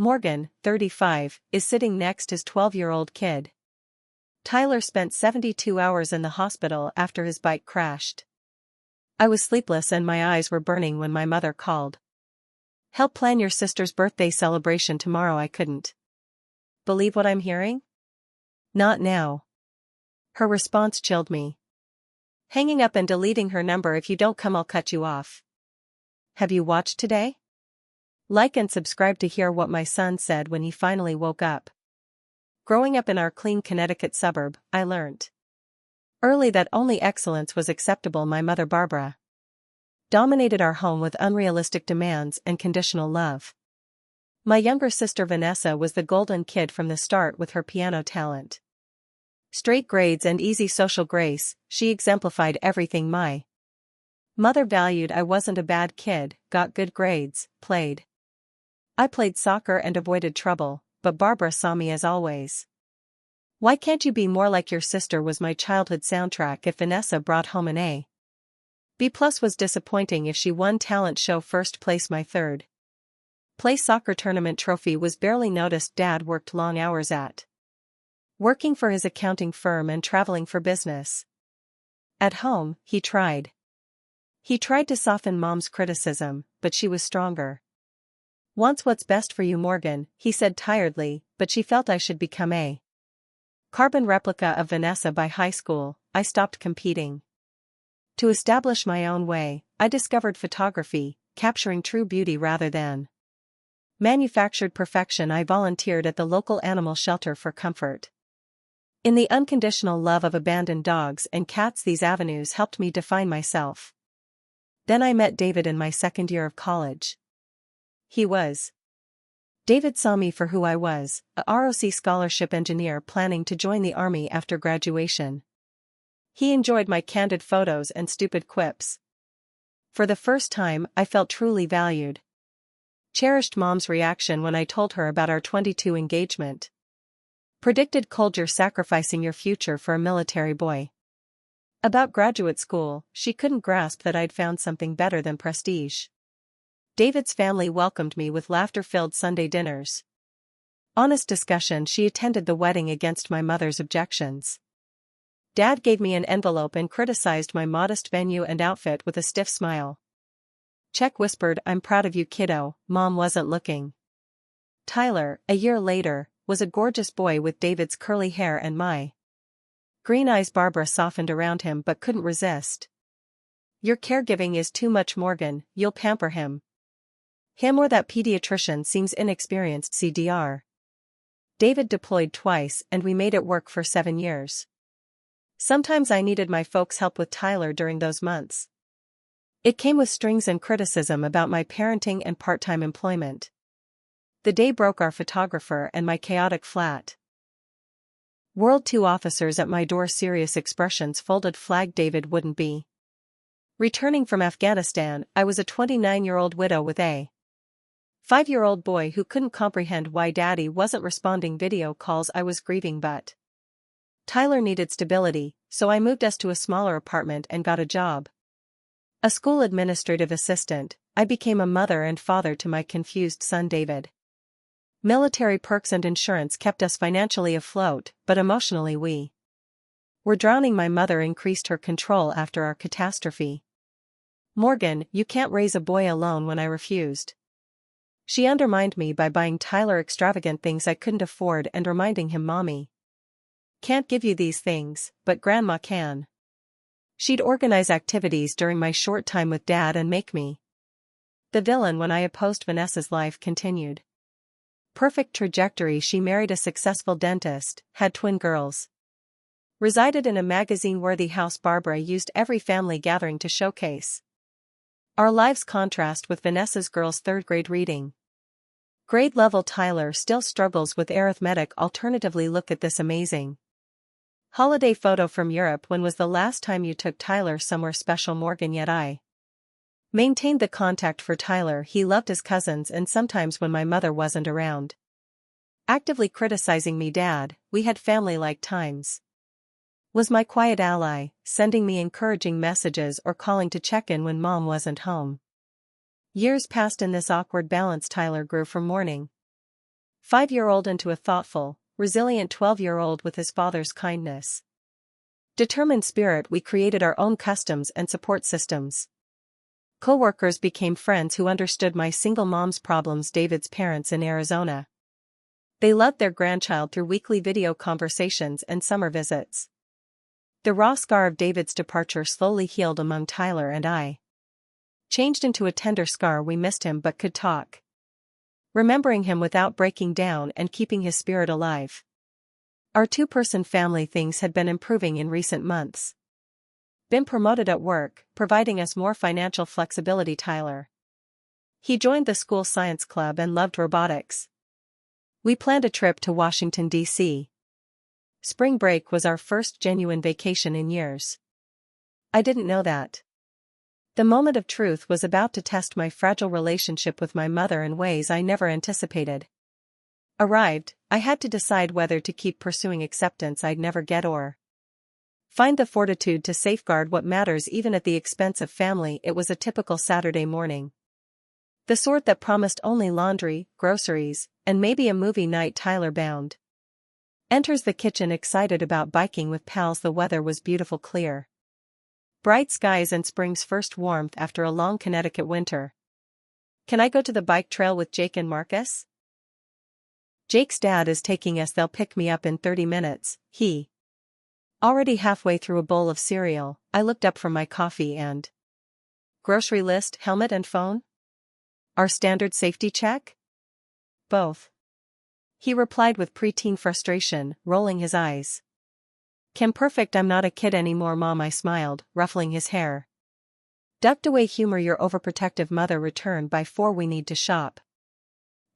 Morgan, 35, is sitting next his 12-year-old kid. Tyler spent 72 hours in the hospital after his bike crashed. I was sleepless and my eyes were burning when my mother called. "Help plan your sister's birthday celebration tomorrow." I couldn't believe what I'm hearing. "Not now." Her response chilled me. "Hanging up and deleting her number. If you don't come, I'll cut you off." Have you watched today? Like and subscribe to hear what my son said when he finally woke up. Growing up in our clean Connecticut suburb, I learned early that only excellence was acceptable. My mother Barbara dominated our home with unrealistic demands and conditional love. My younger sister Vanessa was the golden kid from the start with her piano talent. Straight grades and easy social grace, she exemplified everything my mother valued. I wasn't a bad kid, got good grades, played. I played soccer and avoided trouble, but Barbara saw me as always. "Why can't you be more like your sister?" was my childhood soundtrack. If Vanessa brought home an A, B+ was disappointing. If she won talent show first place, my third place soccer tournament trophy was barely noticed. Dad worked long hours at working for his accounting firm and traveling for business. At home, he tried to soften Mom's criticism, but she was stronger. "Wants what's best for you, Morgan," he said tiredly, but she felt I should become a carbon replica of Vanessa. By high school, I stopped competing. To establish my own way, I discovered photography, capturing true beauty rather than manufactured perfection. I volunteered at the local animal shelter for comfort in the unconditional love of abandoned dogs and cats. These avenues helped me define myself. Then I met David in my second year of college. David saw me for who I was, a ROC scholarship engineer planning to join the army after graduation. He enjoyed my candid photos and stupid quips. For the first time, I felt truly valued. Cherished Mom's reaction when I told her about our 22 engagement. Predicted cold. "You're sacrificing your future for a military boy." About graduate school, she couldn't grasp that I'd found something better than prestige. David's family welcomed me with laughter-filled Sunday dinners. Honest discussion. She attended the wedding against my mother's objections. Dad gave me an envelope and criticized my modest venue and outfit with a stiff smile. Check. Whispered, "I'm proud of you, kiddo." Mom wasn't looking. Tyler, a year later, was a gorgeous boy with David's curly hair and my green eyes. Barbara softened around him but couldn't resist. "Your caregiving is too much, Morgan. You'll pamper him or that pediatrician seems inexperienced." CDR. David deployed twice and we made it work for 7 years. Sometimes I needed my folks' help with Tyler during those months. It came with strings and criticism about my parenting and part-time employment. The day broke our photographer and my chaotic flat. World. 2 officers at my door. Serious expressions. Folded flag. David wouldn't be returning from Afghanistan. I was a 29-year-old widow with a 5-year-old boy who couldn't comprehend why Daddy wasn't responding video calls. I was grieving, but Tyler needed stability, so I moved us to a smaller apartment and got a job. A school administrative assistant. I became a mother and father to my confused son David. Military perks and insurance kept us financially afloat, but emotionally we were drowning. My mother increased her control after our catastrophe. "Morgan, you can't raise a boy alone." When I refused, she undermined me by buying Tyler extravagant things I couldn't afford and reminding him, "Mommy can't give you these things, but Grandma can." She'd organize activities during my short time with Dad and make me the villain when I opposed. Vanessa's life continued. Perfect trajectory. She married a successful dentist, had twin girls, resided in a magazine-worthy house. Barbara used every family gathering to showcase our lives. Contrast with Vanessa's girls' third-grade reading grade level. Tyler still struggles with arithmetic. Alternatively, look at this amazing holiday photo from Europe. When was the last time you took Tyler somewhere special, Morgan? Yet I maintained the contact for Tyler. He loved his cousins and sometimes when my mother wasn't around, actively criticizing me. Dad, we had family-like times, was my quiet ally, sending me encouraging messages or calling to check in when Mom wasn't home. Years passed in this awkward balance. Tyler grew from mourning 5-year-old into a thoughtful, resilient 12-year-old with his father's kindness. Determined spirit, we created our own customs and support systems. Co-workers became friends who understood my single mom's problems. David's parents in Arizona. They loved their grandchild through weekly video conversations and summer visits. The raw scar of David's departure slowly healed among Tyler and I. Changed into a tender scar. We missed him but could talk. Remembering him without breaking down and keeping his spirit alive. Our two-person family. Things had been improving in recent months. Been promoted at work, providing us more financial flexibility. Tyler. He joined the school science club and loved robotics. We planned a trip to Washington, D.C. Spring break was our first genuine vacation in years. I didn't know that. The moment of truth was about to test my fragile relationship with my mother in ways I never anticipated. Arrived, I had to decide whether to keep pursuing acceptance I'd never get or find the fortitude to safeguard what matters even at the expense of family. It was a typical Saturday morning. The sort that promised only laundry, groceries, and maybe a movie night. Tyler bound. Enters the kitchen excited about biking with pals. The weather was beautiful, clear. Bright skies and spring's first warmth after a long Connecticut winter. Can I go to the bike trail with Jake and Marcus? Jake's dad is taking us. They'll pick me up in 30 minutes, he. Already halfway through a bowl of cereal, I looked up from my coffee and grocery list, helmet and phone? Our standard safety check? Both. He replied with preteen frustration, rolling his eyes. Kim, perfect. I'm not a kid anymore, Mom. I smiled, ruffling his hair. Ducked away. Humor. Your overprotective mother. Return by 4. We need to shop.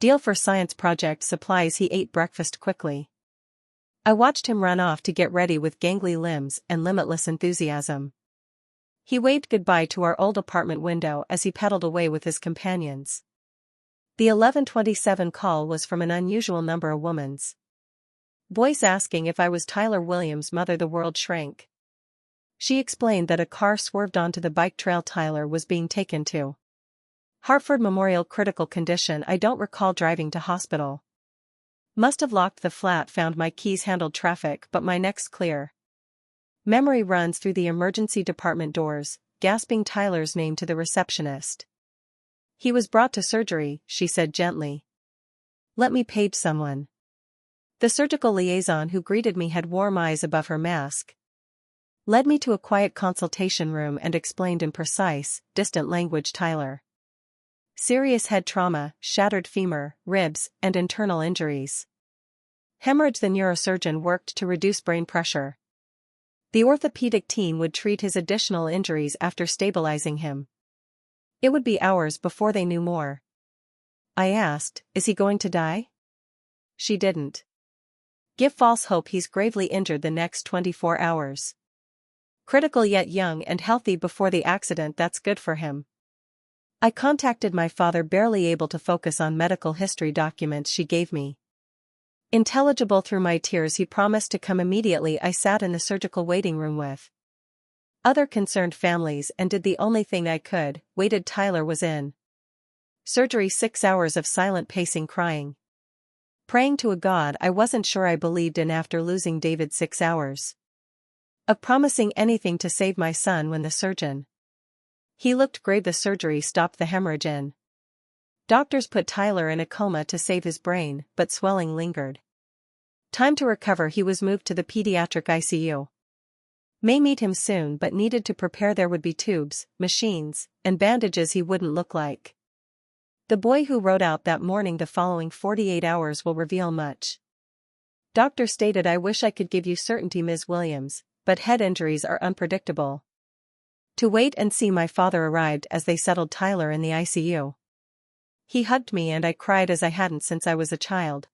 Deal for science project supplies. He ate breakfast quickly. I watched him run off to get ready with gangly limbs and limitless enthusiasm. He waved goodbye to our old apartment window as he pedaled away with his companions. The 11:27 call was from an unusual number, a woman's voice asking if I was Tyler Williams' mother. The world shrank. She explained that a car swerved onto the bike trail. Tyler was being taken to Hartford Memorial, critical condition. I don't recall driving to hospital. Must have locked the flat, found my keys, handled traffic, but my neck's clear. Memory runs through the emergency department doors, gasping Tyler's name to the receptionist. He was brought to surgery, she said gently. Let me page someone. The surgical liaison who greeted me had warm eyes above her mask. Led me to a quiet consultation room and explained in precise, distant language Tyler. Serious head trauma, shattered femur, ribs, and internal injuries. Hemorrhage. The neurosurgeon worked to reduce brain pressure. The orthopedic team would treat his additional injuries after stabilizing him. It would be hours before they knew more. I asked, is he going to die? She didn't give false hope. He's gravely injured the next 24 hours. Critical yet young and healthy before the accident. That's good for him. I contacted my father, barely able to focus on medical history documents she gave me. Intelligible through my tears, he promised to come immediately. I sat in the surgical waiting room with other concerned families and did the only thing I could, waited. Tyler was in surgery. 6 hours of silent pacing, crying. Praying to a God I wasn't sure I believed in after losing David. 6 hours of promising anything to save my son when the surgeon. He looked grave. The surgery stopped the hemorrhage in. Doctors put Tyler in a coma to save his brain, but swelling lingered. Time to recover. He was moved to the pediatric ICU. May meet him soon, but needed to prepare. There would be tubes, machines, and bandages. He wouldn't look like the boy who rode out that morning. The following 48 hours will reveal much. Doctor stated, I wish I could give you certainty, Ms. Williams, but head injuries are unpredictable. To wait and see. My father arrived as they settled Tyler in the ICU. He hugged me and I cried as I hadn't since I was a child.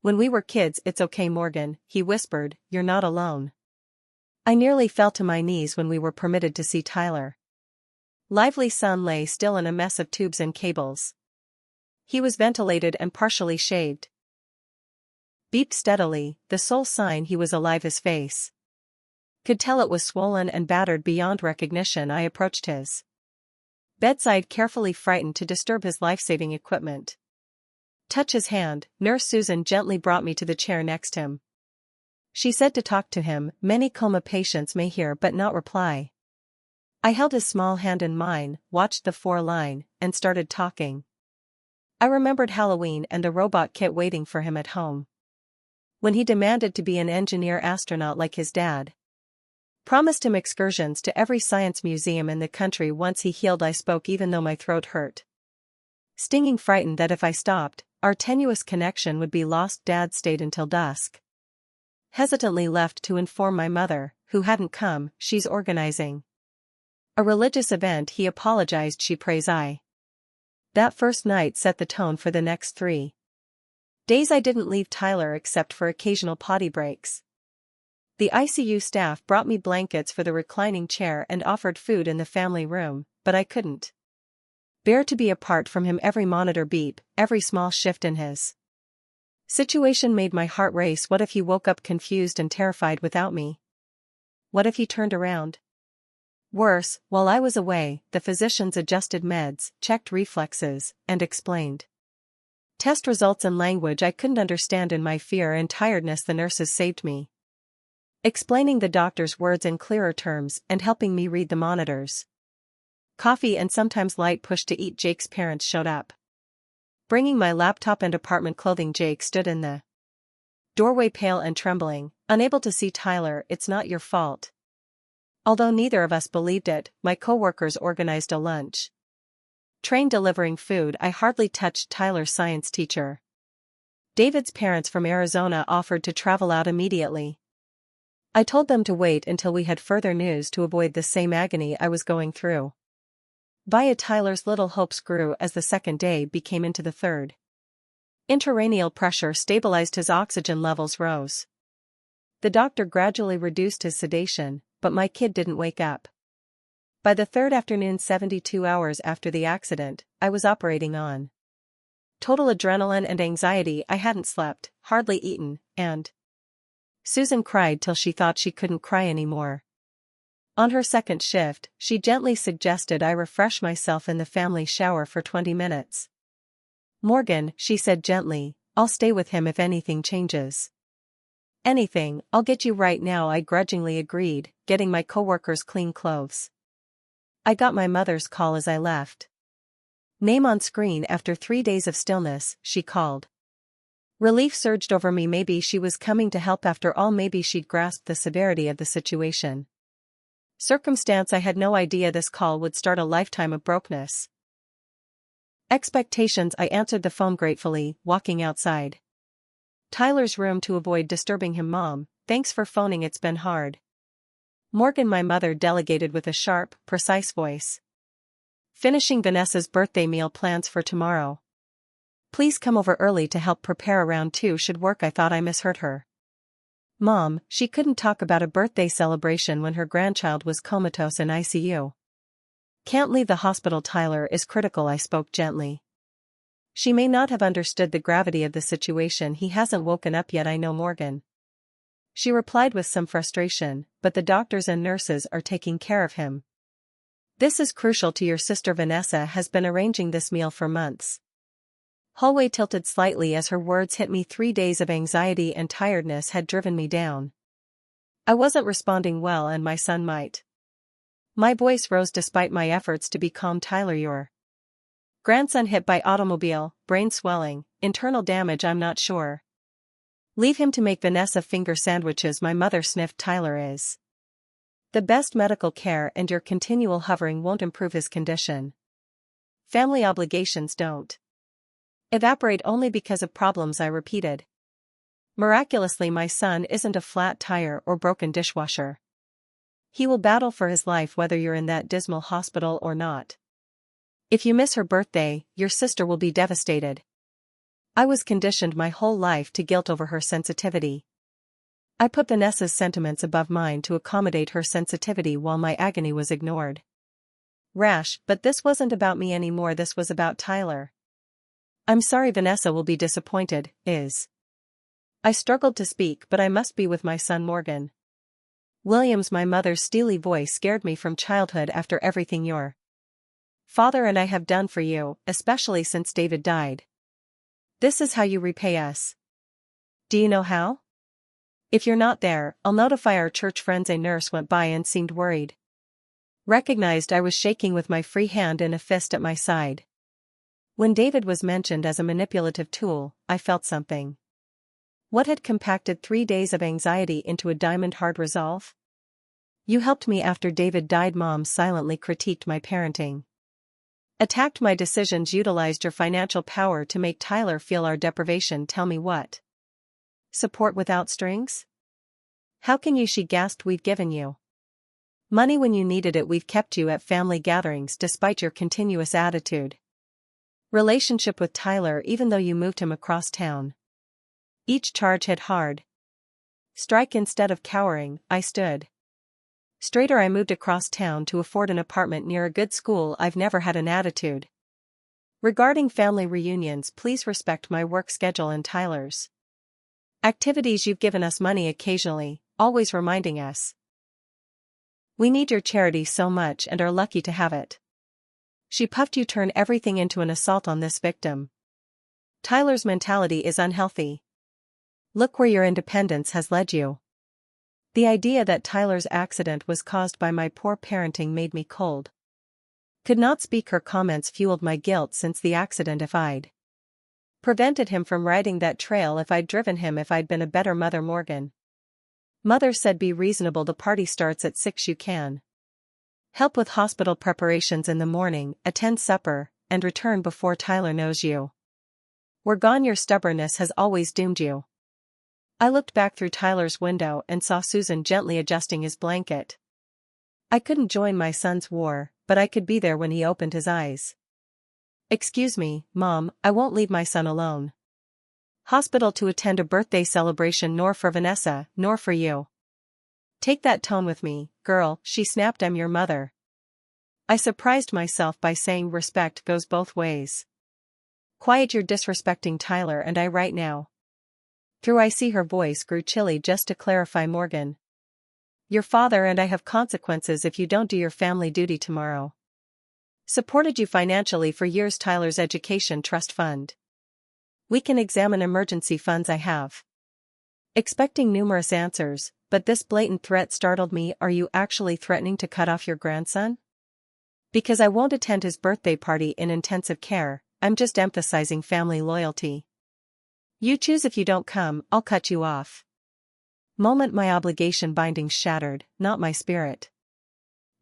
When we were kids. It's okay, Morgan, he whispered, you're not alone. I nearly fell to my knees when we were permitted to see Tyler. Lively son lay still in a mess of tubes and cables. He was ventilated and partially shaved. Beeped steadily, the sole sign he was alive. His face. Could tell it was swollen and battered beyond recognition. I approached his bedside carefully, frightened to disturb his life-saving equipment. touch his hand, Nurse Susan gently brought me to the chair next him. She said to talk to him. Many coma patients may hear but not reply. I held his small hand in mine, watched the 4-line, and started talking. I remembered Halloween and the robot kit waiting for him at home. When he demanded to be an engineer astronaut like his dad. Promised him excursions to every science museum in the country once he healed. I spoke even though my throat hurt. Stinging, frightened that if I stopped, our tenuous connection would be lost. Dad stayed until dusk. Hesitantly left to inform my mother, who hadn't come. She's organizing a religious event. He apologized. She prays. That first night set the tone for the next 3 days. I didn't leave Tyler except for occasional potty breaks. The ICU staff brought me blankets for the reclining chair and offered food in the family room, but I couldn't bear to be apart from him. Every monitor beep, every small shift in his situation made my heart race. What if he woke up confused and terrified without me? What if he turned around? Worse, while I was away, the physicians adjusted meds, checked reflexes, and explained test results in language I couldn't understand. In my fear and tiredness, the nurses saved me, explaining the doctor's words in clearer terms and helping me read the monitors. Coffee and sometimes light push to eat. Jake's parents showed up, bringing my laptop and apartment clothing. Jake stood in the doorway, pale and trembling, unable to see Tyler. It's not your fault. Although neither of us believed it, my coworkers organized a lunch train delivering food. I hardly touched Tyler's science teacher. David's parents from Arizona offered to travel out immediately. I told them to wait until we had further news to avoid the same agony I was going through. Via Tyler's little hopes grew as the second day became into the third. Intracranial pressure stabilized, his oxygen levels rose. The doctor gradually reduced his sedation, but my kid didn't wake up. By the third afternoon, 72 hours after the accident, I was operating on total adrenaline and anxiety. I hadn't slept, hardly eaten, and Susan cried till she thought she couldn't cry anymore. On her second shift, she gently suggested I refresh myself in the family shower for 20 minutes. Morgan, she said gently, I'll stay with him if anything changes. Anything, I'll get you right now, I grudgingly agreed, getting my coworkers clean clothes. I got my mother's call as I left. Name on screen. After 3 days of stillness, she called. Relief surged over me. Maybe she was coming to help after all. Maybe she'd grasped the severity of the situation. Circumstance. I had no idea this call would start a lifetime of brokenness. Expectations. I answered the phone gratefully, walking outside Tyler's room to avoid disturbing him. Mom, thanks for phoning, it's been hard. Morgan, my mother delegated with a sharp, precise voice. Finishing Vanessa's birthday meal plans for tomorrow. Please come over early to help prepare. Around 2 should work. I thought I misheard her. Mom, she couldn't talk about a birthday celebration when her grandchild was comatose in ICU. Can't leave the hospital. Tyler is critical. I spoke gently. She may not have understood the gravity of the situation. He hasn't woken up yet. I know, Morgan. She replied with some frustration, but the doctors and nurses are taking care of him. This is crucial to your sister. Vanessa has been arranging this meal for months. Hallway tilted slightly as her words hit me. 3 days of anxiety and tiredness had driven me down. I wasn't responding well, and my son might. My voice rose despite my efforts to be calm. Tyler, your grandson hit by automobile, brain swelling, internal damage. I'm not sure. Leave him to make Vanessa finger sandwiches. My mother sniffed. Tyler is the best medical care, and your continual hovering won't improve his condition. Family obligations don't evaporate only because of problems. I repeated. Miraculously, my son isn't a flat tire or broken dishwasher. He will battle for his life whether you're in that dismal hospital or not. If you miss her birthday, your sister will be devastated. I was conditioned my whole life to guilt over her sensitivity. I put Vanessa's sentiments above mine to accommodate her sensitivity while my agony was ignored. Rash, but this wasn't about me anymore. This was about Tyler. I'm sorry, Vanessa will be disappointed. I struggled to speak, but I must be with my son Morgan. Williams, my mother's steely voice scared me from childhood. After everything your father and I have done for you, especially since David died. This is how you repay us. Do you know how? If you're not there, I'll notify our church friends. A nurse went by and seemed worried. Recognized I was shaking with my free hand in a fist at my side. When David was mentioned as a manipulative tool, I felt something. What had compacted 3 days of anxiety into a diamond-hard resolve? You helped me after David died. Mom silently critiqued my parenting. Attacked my decisions. Utilized your financial power to make Tyler feel our deprivation. Tell me what? Support without strings? How can you? She gasped. We've given you money when you needed it. We've kept you at family gatherings despite your continuous attitude. Relationship with Tyler even though you moved him across town. Each charge hit hard. Strike instead of cowering, I stood straighter. I moved across town to afford an apartment near a good school. I've never had an attitude. Regarding family reunions, please respect my work schedule and Tyler's activities. You've given us money occasionally, always reminding us we need your charity so much and are lucky to have it. She puffed. You turn everything into an assault on this victim. Tyler's mentality is unhealthy. Look where your independence has led you. The idea that Tyler's accident was caused by my poor parenting made me cold. Could not speak. Her comments fueled my guilt since the accident. If I'd prevented him from riding that trail, if I'd driven him, if I'd been a better mother. Morgan. Mother said be reasonable. The party starts at 6. You can help with hospital preparations in the morning, attend supper, and return before Tyler knows you we're gone. Your stubbornness has always doomed you. I looked back through Tyler's window and saw Susan gently adjusting his blanket. I couldn't join my son's war, but I could be there when he opened his eyes. Excuse me, Mom, I won't leave my son alone. Hospital to attend a birthday celebration, nor for Vanessa, nor for you. Take that tone with me, girl, she snapped. I'm your mother. I surprised myself by saying respect goes both ways. Quiet, you're disrespecting Tyler and I right now. Through I see her voice grew chilly. Just to clarify, Morgan. Your father and I have consequences if you don't do your family duty tomorrow. Supported you financially for years. Tyler's education trust fund. We can examine emergency funds. I have. Expecting numerous answers, but this blatant threat startled me. Are you actually threatening to cut off your grandson? Because I won't attend his birthday party in intensive care, I'm just emphasizing family loyalty. You choose. If you don't come, I'll cut you off. Moment my obligation bindings shattered, not my spirit.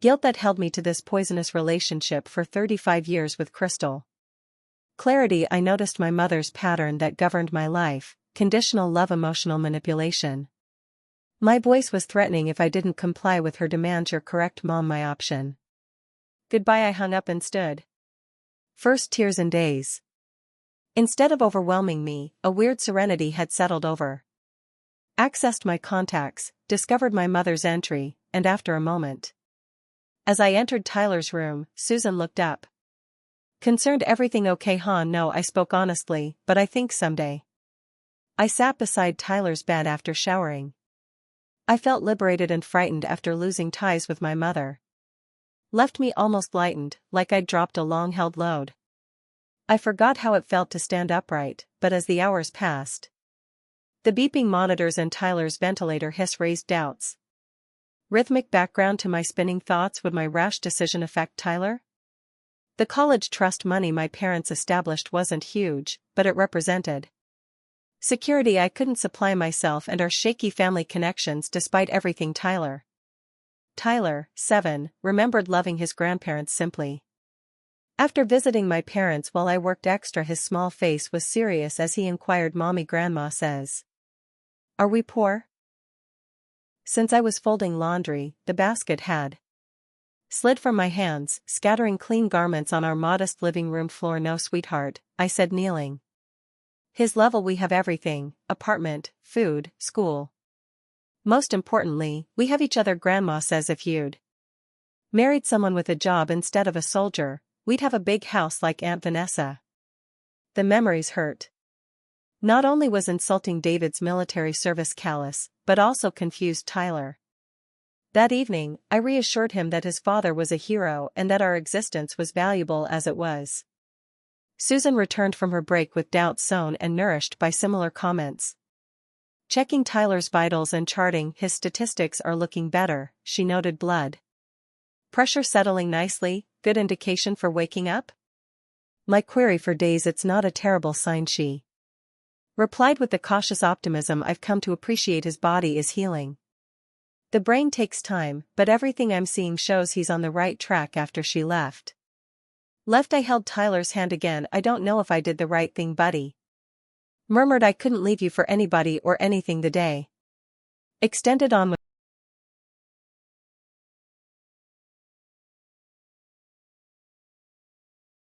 Guilt that held me to this poisonous relationship for 35 years with Crystal. Clarity. I noticed my mother's pattern that governed my life, conditional love, emotional manipulation. My voice was threatening if I didn't comply with her demands. You're correct, Mom, my option. Goodbye. I hung up and stood. First tears in days. Instead of overwhelming me, a weird serenity had settled over. Accessed my contacts, discovered my mother's entry, and after a moment. As I entered Tyler's room, Susan looked up. Concerned. Everything okay, hon? No, I spoke honestly, but I think someday. I sat beside Tyler's bed after showering. I felt liberated and frightened after losing ties with my mother. Left me almost lightened, like I'd dropped a long-held load. I forgot how it felt to stand upright, but as the hours passed, the beeping monitors and Tyler's ventilator hiss raised doubts. Rhythmic background to my spinning thoughts. Would my rash decision affect Tyler? The college trust money my parents established wasn't huge, but it represented security I couldn't supply myself and our shaky family connections despite everything. Tyler, 7, remembered loving his grandparents simply. After visiting my parents while I worked extra, his small face was serious as he inquired, Mommy, Grandma says, are we poor? Since I was folding laundry, the basket had slid from my hands, scattering clean garments on our modest living room floor. No, sweetheart, I said, kneeling. His level. We have everything, apartment, food, school. Most importantly, we have each other. Grandma says if you'd married someone with a job instead of a soldier, we'd have a big house like Aunt Vanessa. The memories hurt. Not only was insulting David's military service callous, but also confused Tyler. That evening, I reassured him that his father was a hero and that our existence was valuable as it was. Susan returned from her break with doubts sown and nourished by similar comments. Checking Tyler's vitals and charting his statistics are looking better, she noted. Blood pressure settling nicely, good indication for waking up? My query for days. It's not a terrible sign, she replied with the cautious optimism I've come to appreciate. His body is healing. The brain takes time, but everything I'm seeing shows he's on the right track. After she left, I held Tyler's hand again. I don't know if I did the right thing, buddy. Murmured. I couldn't leave you for anybody or anything. The day extended on.